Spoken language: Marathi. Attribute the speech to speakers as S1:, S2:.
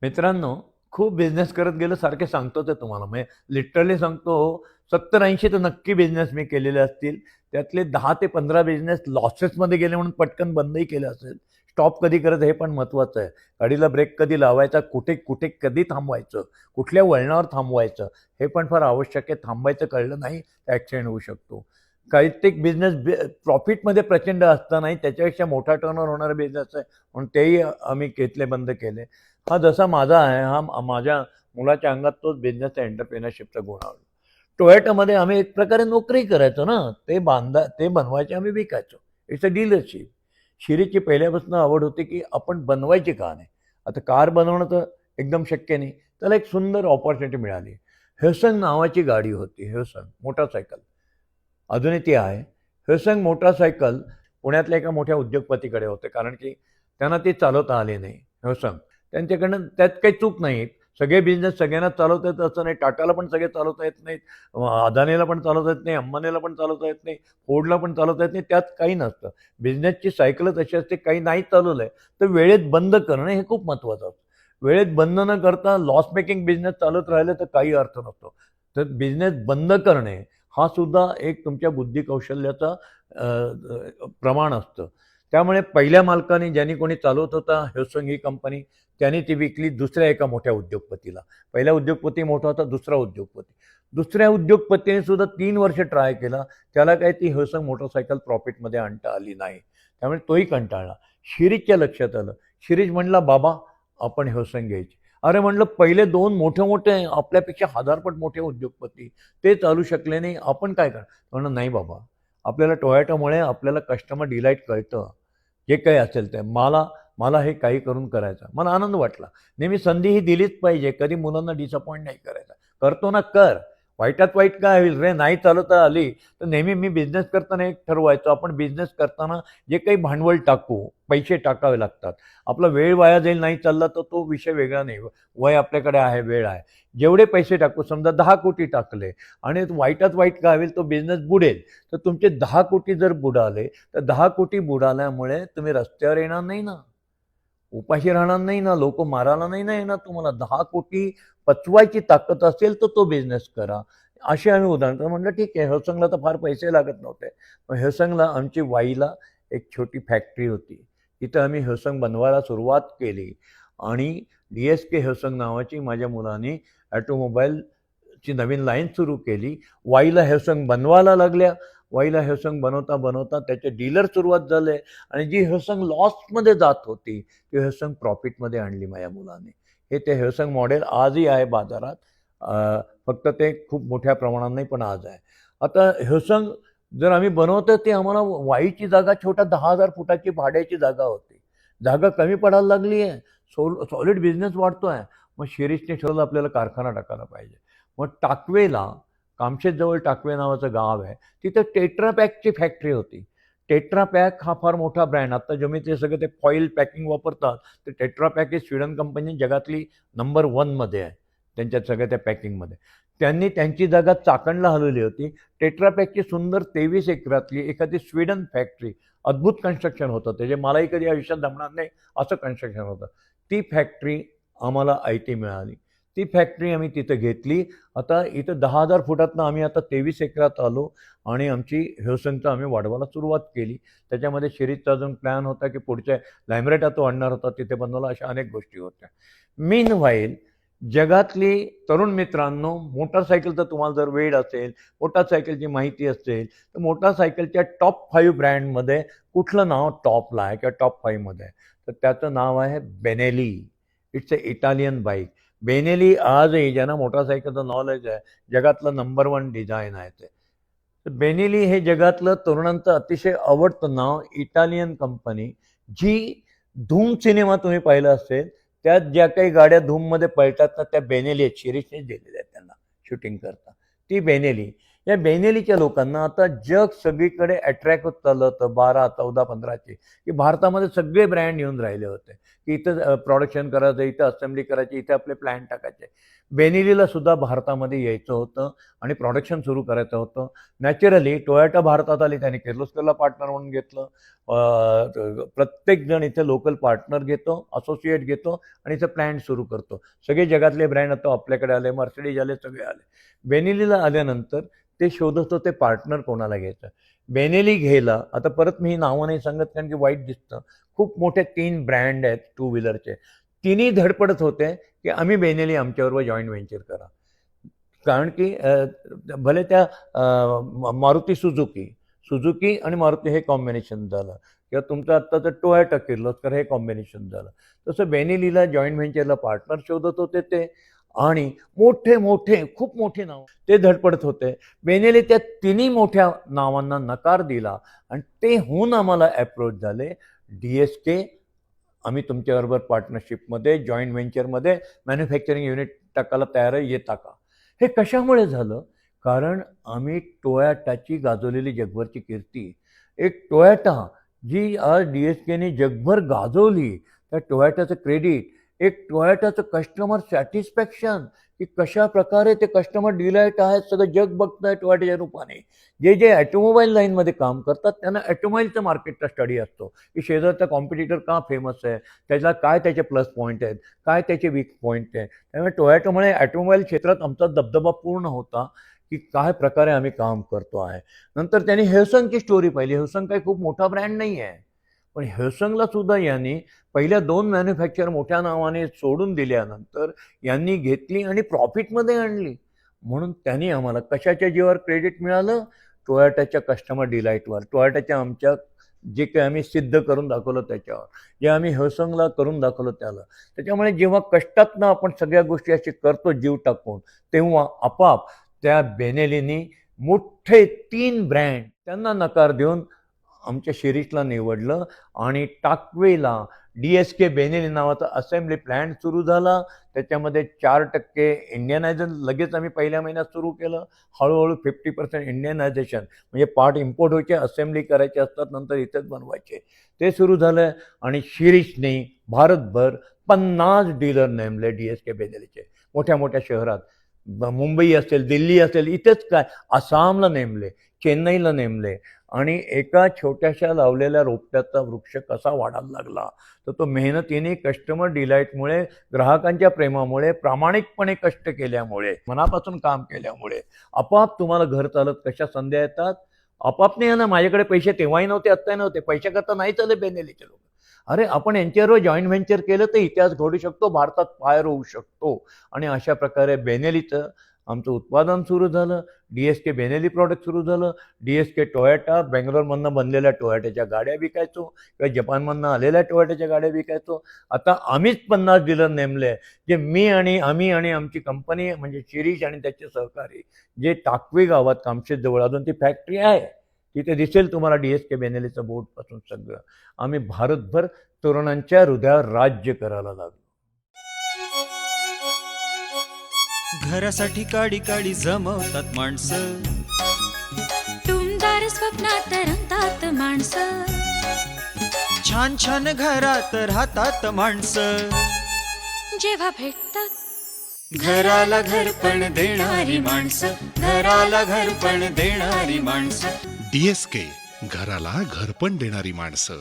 S1: मित्रांनो, खूप बिझनेस करत गेलो सारखे सांगतो ते तुम्हाला. म्हणजे लिटरली सांगतो 70-80 तर नक्की बिझनेस मी केलेले असतील. त्यातले 10 ते 15 बिझनेस लॉसेसमध्ये गेले म्हणून पटकन बंदही केले असेल. स्टॉप कधी करायचं हे पण महत्त्वाचं आहे. गाडीला ब्रेक कधी लावायचा, कुठे कुठे कधी थांबवायचं, कुठल्या वळणावर थांबवायचं हे पण फार आवश्यक आहे. थांबायचं कळलं नाही तर ॲक्सिडेंट होऊ शकतो. काहीतरी बिझनेस प्रॉफिटमध्ये प्रचंड असतानाही त्याच्यापेक्षा मोठा टर्नओव्हर होणारा बिझनेस आहे म्हणून तेही आम्ही घेतले, बंद केले. हा जसा माझा आहे, हा माझ्या मुलाच्या अंगात तोच बिझनेस एंटरप्रेनरशिपचा गुण आवडला. टोयोटामध्ये आम्ही एक प्रकारे नोकरी करायचो ना, ते बनवायचे, आम्ही विकायचो. It's a dealership. शिरीची पहिल्यापासून आवड होती की आपण बनवायची का नाही. आता कार बनवणं तर एकदम शक्य नाही. त्याला एक सुंदर ऑपॉर्च्युनिटी मिळाली. हेसंग नावाची गाडी होती, हेसंग मोटरसायकल, अजूनही ती आहे. हेसंग मोटरसायकल पुण्यातल्या एका मोठ्या उद्योगपतीकडे होते, कारण की त्यांना ती चालवता आली नाही. हेसंग त्यांच्याकडनं, त्यात काही चूक नाही. सगळे बिझनेस सगळ्यांना चालवता येत असं नाही. टाटाला पण सगळे चालवता येत नाहीत, अदानीला पण चालवता येत नाही, अंबानीला पण चालवता येत नाही, फोर्डला पण चालवता येत नाही. त्यात काही नसतं. बिझनेसची सायकलच अशी असते, काही नाही चालवलंय तर वेळेत बंद करणं हे खूप महत्त्वाचं असतं. वेळेत बंद न करता लॉस मेकिंग बिझनेस चालत राहिले तर काही अर्थ नसतो. तर बिझनेस बंद करणे हा सुद्धा एक तुमच्या बुद्धी कौशल्याचा प्रमाण असतं. त्यामुळे पहिल्या मालकाने, ज्यांनी कोणी चालवत होता हेसंग ही कंपनी, त्याने ती विकली दुसऱ्या एका मोठ्या उद्योगपतीला. पहिला उद्योगपती मोठा होता, दुसरा उद्योगपती. दुसऱ्या उद्योगपतीने सुद्धा 3 वर्ष ट्राय केला. त्याला काही ती हेसंग मोटरसायकल प्रॉफिटमध्ये आणता आली नाही. त्यामुळे तोही कंटाळला. शिरीषच्या लक्षात आलं. शिरीष म्हणला, बाबा आपण हेसंग घ्यायची. अरे म्हणलं, पहिले 2 मोठे मोठे आपल्यापेक्षा हजारपट मोठे उद्योगपती, ते चालू शकले नाही, आपण काय करणार. म्हणलं, नाही बाबा, आपल्याला टोयोटामुळे आपल्याला कस्टमर डिलाईट कळतं. जे काही असेल ते मला मला हे काही करून करायचं. मला आनंद वाटला. नेहमी संधी ही दिलीच पाहिजे. कधी मुलांना डिसअपॉइंट नाही करायचं. करतो ना, कर. वाईटात वाईट काय होईल रे, नाही चालवता आली तर. नेहमी मी बिझनेस करताना एक ठरवायचो, आपण बिझनेस करताना जे काही भांडवल टाकू, पैसे टाकावे लागतात. आपला वेळ वाया जाईल नाही चालला तर तो विषय वेगळा नाही. वय आपल्याकडे आहे, वेळ आहे. जेवढे पैसे टाकू, समजा 10 कोटी टाकले आणि वाईटात वाईट काय होईल, तो बिझनेस बुडेल. तर तुमचे 10 कोटी जर बुडाले तर 10 कोटी बुडाल्यामुळे तुम्ही रस्त्यावर येणार नाही ना, उपाशी राहणार नाही ना, लोक मारायला नाही ना येणार तुम्हाला. 10 कोटी पचवायची ताकद असेल तर तो बिझनेस करा. असे आम्ही उदाहरण. तर म्हणलं ठीक आहे. हेसंगला तर फार पैसे लागत नव्हते. मग हेसंगला आमची वाईला एक छोटी फॅक्टरी होती. तिथं आम्ही हेसंग बनवायला सुरुवात केली आणि DSK हेसंग नावाची माझ्या मुलाने ऑटोमोबाईलची नवीन लाईन सुरू केली. वाईला हेसंग बनवायला लागल्या. वाईला हेसंग बनवता बनवता त्याचे डीलर सुरुवात झाले आणि जी हेसंग लॉसमध्ये जात होती ती हेसंग प्रॉफिटमध्ये आणली माझ्या मुलाने. हे ते हेसंग मॉडेल आजही आहे बाजारात. फक्त ते खूप मोठ्या प्रमाणात नाही, पण आज आहे. आता हेसंग जर आम्ही बनवतो, ते आम्हाला वाईची जागा छोटा 10,000 फुटाची भाड्याची जागा होती. जागा कमी पडायला लागली आहे. सॉलिड बिझनेस वाढतोय. मग शिरीषने ठरवलं आपल्याला कारखाना टाकायला पाहिजे. मग टाकवेला, कामशेतजवळ टाकवे नावाचं गाव आहे, तिथं टेट्रा पॅकची फॅक्टरी होती. टेट्रा पॅक हा फार मोठा ब्रँड. आता जेव्हा ते सगळं ते फॉईल पॅकिंग वापरतात, तर टेट्रा पॅक ही स्वीडन कंपनी जगातली नंबर 1मध्ये आहे त्यांच्या सगळ्या त्या पॅकिंगमध्ये. त्यांनी त्यांची जागा चाकणला हलवली होती. टेट्रा पॅकची सुंदर 23 एकरातली एखादी स्वीडन फॅक्टरी, अद्भुत कन्स्ट्रक्शन होतं ते, जे मलाही कधी आयुष्यात जमणार नाही असं कन्स्ट्रक्शन होतं. ती फॅक्टरी आम्हाला ऐती मिळाली. ती फॅक्टरी आम्ही तिथं घेतली. आता इथं 10,000 फुटातनं आम्ही आता 23 एकरात आलो आणि आमची हेसंगचं आम्ही वाढवायला सुरुवात केली. त्याच्यामध्ये शिरीषचा अजून प्लॅन होता की पुढच्या लायमरेटा तो आणणार होता, तिथे बनवला. अशा अनेक गोष्टी होत्या. मीन व्हाईल जगातली तरुण मित्रांनो, मोटारसायकलचा तुम्हाला जर वेळ असेल, मोटारसायकलची माहिती असेल, तर मोटारसायकलच्या टॉप 5 ब्रँडमध्ये कुठलं नाव टॉपला आहे किंवा टॉप 5मध्ये आहे, तर त्याचं नाव आहे Benelli. It's a Italian bike. Benelli आजही, ज्यांना मोटारसायकलचं नॉलेज आहे, जगातलं नंबर 1 डिझाईन आहे ते. तर बेनेली हे जगातलं तरुणांचं अतिशय आवडतं नाव. इटालियन कंपनी, जी धूम सिनेमा तुम्ही पाहिला असेल, त्यात ज्या काही गाड्या धूममध्ये पळतात ना, त्या बेनेली आहेत. शिरीषने दिलेल्या आहेत त्यांना शूटिंग करता. ती बेनेली या बेनेलीच्या लोकांना आता जग सगळीकडे अट्रॅक्ट होत चाललं होतं 12, 14, 15चे, की भारतामध्ये सगळे ब्रँड येऊन राहिले होते, की इथं प्रोडक्शन करायचं, इथं असेंब्ली करायची, इथे आपले प्लॅन टाकायचे. बेनेलीला सुद्धा भारतामध्ये यायचं होतं आणि प्रोडक्शन सुरू करायचं होतं. नॅचरली टोयोटा भारतात आली, त्यांनी किर्लोस्करला पार्टनर म्हणून घेतलं. प्रत्येकजण इथे लोकल पार्टनर घेतो, असोसिएट घेतो आणि इथं प्लॅन सुरू करतो. सगळे जगातले ब्रँड आता आपल्याकडे आले, मर्सिडीज आले, सगळे आले. बेनेलीला आल्यानंतर ते शोधत होते पार्टनर कोणाला घ्यायचं. बेनेली घ्यायला आता परत मी नावं नाही सांगत कारण की वाईट दिसतं. खूप मोठे 3 ब्रँड आहेत टू व्हीलरचे. तिन्ही धडपडत होते की आम्ही बेनेली आमच्याबरोबर जॉईंट व्हेंचर करा. कारण की भले त्या मारुती सुझुकी आणि मारुती हे कॉम्बिनेशन झालं, किंवा तुमचं आत्ताचं टोयोटा किर्लोस्कर हे कॉम्बिनेशन झालं. तसं बेनेलीला जॉईंट व्हेंचरला पार्टनर शोधत होते ते, आणि मोठे खूप मोठे नाव ते धडपडत होते. बेनेली त्या तिन्ही मोठ्या नावांना नकार दिला आणि ते होऊन आम्हाला अप्रोच झाले. DSK, आम्ही तुमच्याबरोबर पार्टनरशिपमध्ये जॉईंट व्हेंचरमध्ये मॅन्युफॅक्चरिंग युनिट टाकायला तयार आहे, येता का? हे कशामुळे झालं? कारण आम्ही टोयोटाची गाजवलेली जगभरची कीर्ती, एक टोयोटा जी आज DSKने जगभर गाजवली, त्या टोयोटाचं क्रेडिट, एक टोयोटाचं कस्टमर सॅटिस्फॅक्शन, की कशा प्रकारे ते कस्टमर डिलाईट आहेत, सगळं जग बघतं आहे टोयोटाच्या रूपाने. जे ॲटोमोबाईल लाईनमध्ये काम करतात त्यांना ॲटोमोबाईलचं मार्केटचा स्टडी असतो, की शेजारचा कॉम्पिटिटर का फेमस आहे, त्याला काय त्याचे प्लस पॉईंट आहेत, काय त्याचे वीक पॉईंट आहे. त्यामुळे टोयोटामुळे ॲटोमोबाईल क्षेत्रात आमचा दबदबा पूर्ण होता, की काय प्रकारे आम्ही काम करतो आहे. नंतर त्यांनी हेवसंगची स्टोरी पाहिली. हेवसंग काही खूप मोठा ब्रँड नाही आहे, पण हेवसंगला सुद्धा यांनी पहिल्या 2 मॅन्युफॅक्चर मोठ्या नावाने सोडून दिल्यानंतर यांनी घेतली आणि प्रॉफिटमध्ये आणली. म्हणून त्यांनी आम्हाला कशाच्या जीवावर क्रेडिट मिळालं? टोयोटाच्या कस्टमर डिलाईटवर, टोयोटाच्या आमच्या जे काही आम्ही सिद्ध करून दाखवलं त्याच्यावर, जे आम्ही हेवसंगला करून दाखवलं त्याला. त्याच्यामुळे जेव्हा कष्टातनं आपण सगळ्या गोष्टी अशी करतो जीव टाकून, तेव्हा आपोआप त्या बेनेलीनी मोठे 3 ब्रँड त्यांना नकार देऊन आमच्या शिरीषला निवडलं आणि टाकवेला DSK बेनेली नावाचा असेंब्ली प्लॅन्ट सुरू झाला. त्याच्यामध्ये 4% इंडियनायझेशन लगेच आम्ही पहिल्या महिन्यात सुरू केलं. हळूहळू 50% इंडियनायझेशन, म्हणजे पार्ट इम्पोर्ट व्हायचे, असेंब्ली करायचे असतात, नंतर इथेच बनवायचे, ते सुरू झालं. आणि शिरीषने भारतभर 50 डीलर नेमले DSK बेनेलीचे, मोठ्या मोठ्या शहरात. मुंबई असेल, दिल्ली असेल, इथेच काय आसामला नेमले, चेन्नईला नेमले. आणि एका छोट्याशा लावलेल्या रोपट्याचा वृक्ष कसा वाढायला लागला, तर तो मेहनतीने, कस्टमर डिलाईटमुळे, ग्राहकांच्या प्रेमामुळे, प्रामाणिकपणे कष्ट केल्यामुळे, मनापासून काम केल्यामुळे आपोआप तुम्हाला घर चालत कशा संध्या येतात. आपोआप नाही ना, माझ्याकडे पैसे तेव्हाही नव्हते, आत्ताही नव्हते, पैशाकरता नाही चालले बेनेलीचे लोक. अरे आपण यांच्याबरोबर जॉईंट व्हेंचर केलं तर इतिहास घडू शकतो, भारतात फायर होऊ शकतो. आणि अशा प्रकारे बेनेलीचं आमचं उत्पादन सुरू झालं. DSK बेनेली प्रॉडक्ट सुरू झालं. DSK टोयोटा, बेंगलोरमधनं बनलेल्या टोयोटाच्या गाड्या विकायचो, किंवा जपानमधनं आलेल्या टोयोटाच्या गाड्या विकायचो. आता आम्हीच 50 डीलर नेमले, जे आम्ही आणि आमची कंपनी म्हणजे शिरीष आणि त्याचे सहकारी, जे टाकवी गावात कामशेत जवळ अजून ती फॅक्टरी आहे, तिथे दिसेल तुम्हाला DSK बेनेलीचं बोर्डपासून सगळं. आम्ही भारतभर तरुणांच्या हृदयावर राज्य करायला लागलो.
S2: घरासाठी काडी काडी जमवतात माणसं,
S3: टुमदार स्वप्नात रंगतात माणसं,
S2: छान छान घरात राहतात माणसं.
S3: जेव्हा भेटतात
S2: घराला घरपण देणारी माणसं, घराला घरपण देणारी माणसं.
S4: DSK, घराला घरपण देणारी माणसं.